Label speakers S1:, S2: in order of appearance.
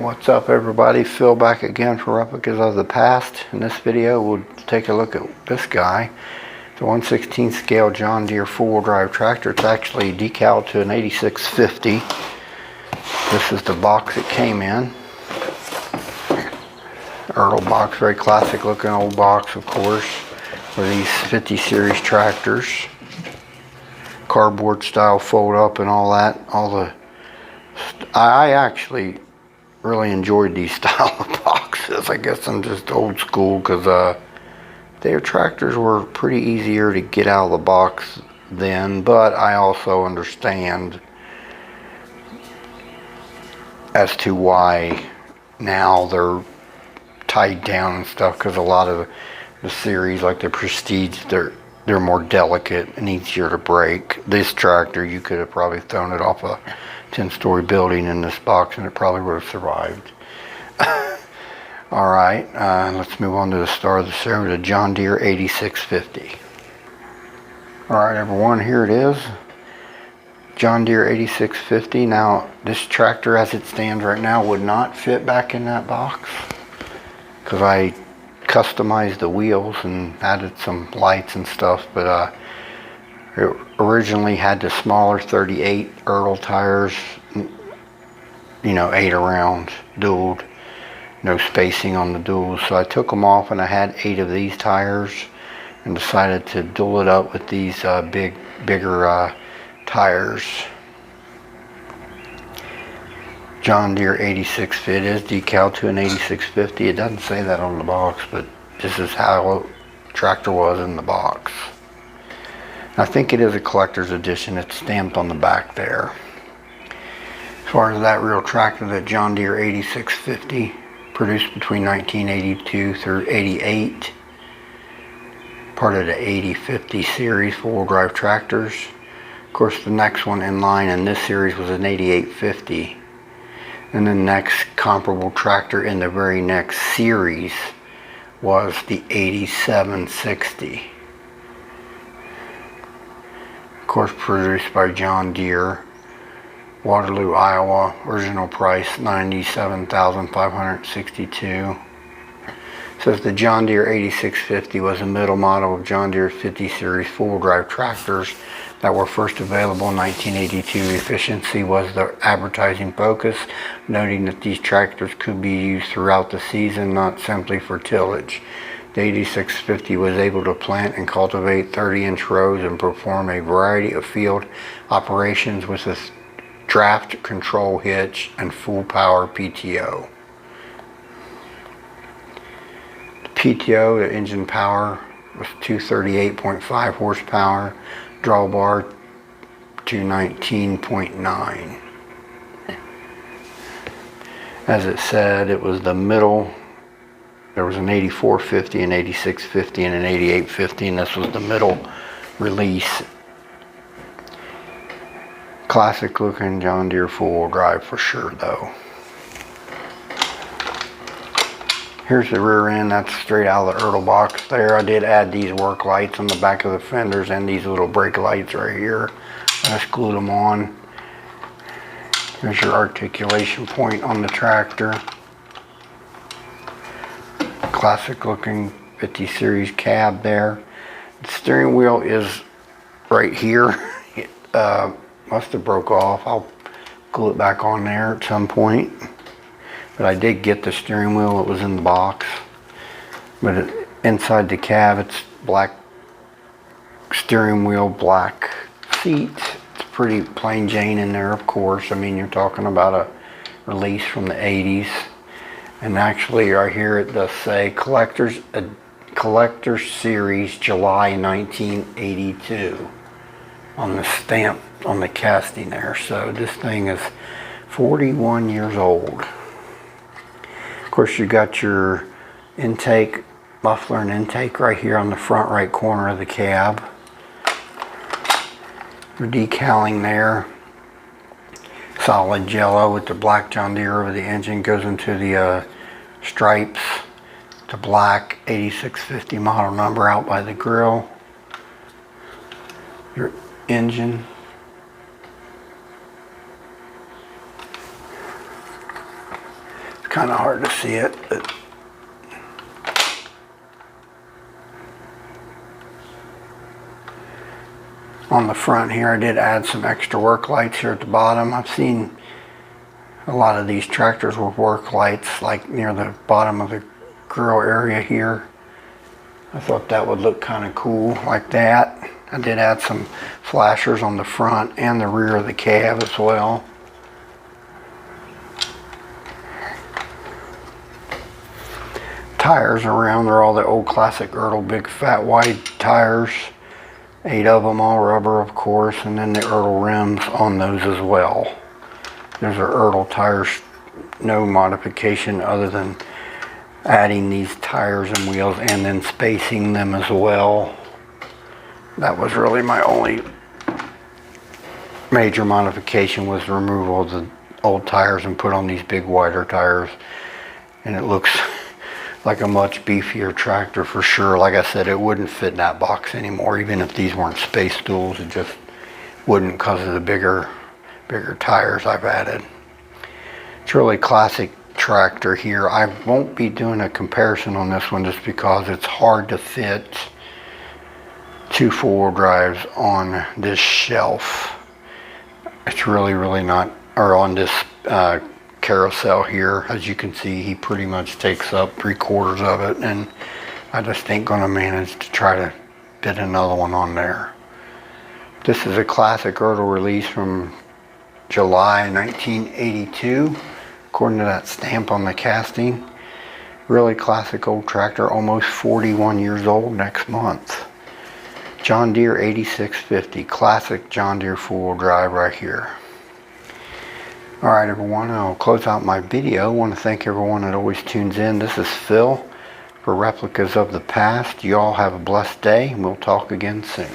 S1: What's up, everybody? Phil back again for replicas of the past. In this video we'll take a look at this guy, the 1/16 scale John Deere four-wheel drive tractor. It's actually decaled to an 8650. This is the box it came in. Earl box, very classic looking old box, of course, for these 50 series tractors. Cardboard style fold up and all that. I actually really enjoyed these style of boxes. I guess I'm just old school because their tractors were pretty easier to get out of the box then, but I also understand as to why now they're tied down and stuff, because a lot of the series, like the Prestige, they're more delicate and easier to break. This tractor, you could have probably thrown it off a 10-story building in this box and it probably would have survived. Alright, let's move on to the star of the show, the John Deere 8650. Alright everyone, here it is. John Deere 8650. Now, this tractor as it stands right now would not fit back in that box, because I customized the wheels and added some lights and stuff, but it originally had the smaller 38 Earl tires, you know, 8 around, dualed, no spacing on the duals. So I took them off and I had 8 of these tires and decided to dual it up with these bigger tires. John Deere 8650. It is decaled to an 8650. It doesn't say that on the box, but this is how the tractor was in the box. I think it is a collector's edition. It's stamped on the back there. As far as that real tractor, that John Deere 8650, produced between 1982 through 88, part of the 8050 series four-wheel drive tractors. Of course, the next one in line in this series was an 8850. And the next comparable tractor in the very next series was the 8760. Of course, produced by John Deere, Waterloo, Iowa. Original price $97,562. Says the John Deere 8650 was a middle model of John Deere 50 series four-wheel drive tractors that were first available in 1982. Efficiency was the advertising focus, noting that these tractors could be used throughout the season, not simply for tillage. The 8650 was able to plant and cultivate 30-inch rows and perform a variety of field operations with a draft control hitch and full power PTO. The PTO, the engine power, was 238.5 horsepower. Drawbar 219.9. As it said, it was the middle. There was an 8450, an 8650, and an 8850, and this was the middle release. Classic looking John Deere four-wheel drive for sure, though. Here's the rear end. That's straight out of the Earl box there. I did add these work lights on the back of the fenders and these little brake lights right here. I just glued them on. Here's your articulation point on the tractor. Classic looking 50 series cab there. The steering wheel is right here. It must have broke off. I'll glue it back on there at some point. But I did get the steering wheel. It was in the box. But inside the cab, it's black steering wheel, black seat. It's pretty plain Jane in there, of course. I mean, you're talking about a release from the 80s. And actually, right here it does say Collector's Series July 1982 on the stamp, on the casting there. So this thing is 41 years old. Of course, you got your intake, muffler and intake right here on the front right corner of the cab. Your decaling there. Solid yellow with the black John Deere over the engine. Goes into the stripes. The black 8650 model number out by the grill. Your engine. kind of hard to see it, but on the front here I did add some extra work lights here at the bottom. I've seen a lot of these tractors with work lights like near the bottom of the grill area here. I thought that would look kind of cool like that. I did add some flashers on the front and the rear of the cab as well. Tires around, they're all the old classic Ertl big fat wide tires. 8 of them, all rubber of course, and then the Ertl rims on those as well. Those are Ertl tires, no modification other than adding these tires and wheels and then spacing them as well. That was really my only major modification, was the removal of the old tires and put on these big wider tires, and it looks like a much beefier tractor for sure. Like I said, it wouldn't fit in that box anymore, even if these weren't space stools. It just wouldn't because of the bigger tires I've added. It's really classic tractor here. I won't be doing a comparison on this one just because it's hard to fit 2 4-wheel drives on this shelf. It's really not, or on this carousel here. As you can see, he pretty much takes up 3/4 of it, and I just ain't gonna manage to try to fit another one on there. This is a classic Ertl release from July 1982, according to that stamp on the casting. Really classic old tractor, almost 41 years old next month. John Deere 8650, classic John Deere 4-wheel drive right here. Alright everyone, I'll close out my video. I want to thank everyone that always tunes in. This is Phil for Replicas of the Past. You all have a blessed day, and we'll talk again soon.